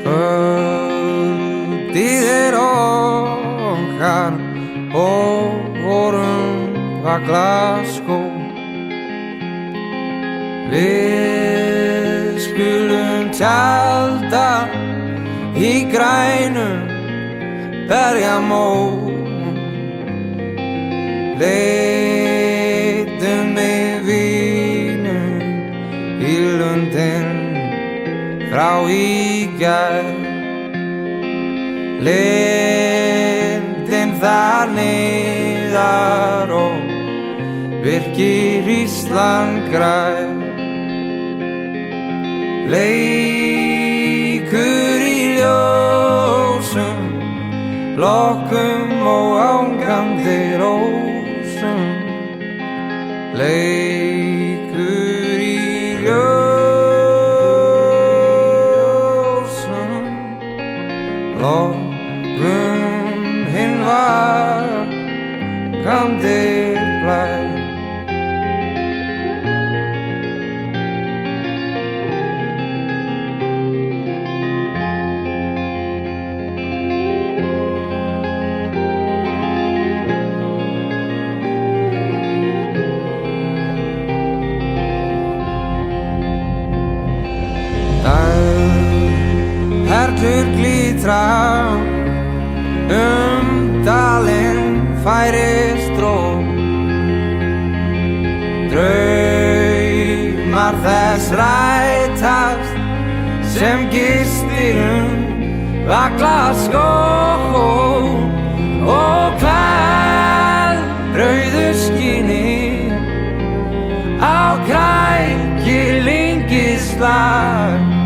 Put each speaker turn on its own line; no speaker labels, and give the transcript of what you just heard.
Kvöldið okkar og vorum var Glasgow. Við skulum tjalda í grænum berjamóum. Leitum með vínum í lundin frá í gær. Lindin þar niðar og virkir Ísland grær. Leikur í ljósum, lokkum og ángandi rósum. Leikur í ljósum, lokkum hinn vakandi blær. Perlur glitra dalinn færist róm. Draumar þess rætast sem gistir var Glasgow. Og klæð rauðu skíni á krækilingislag.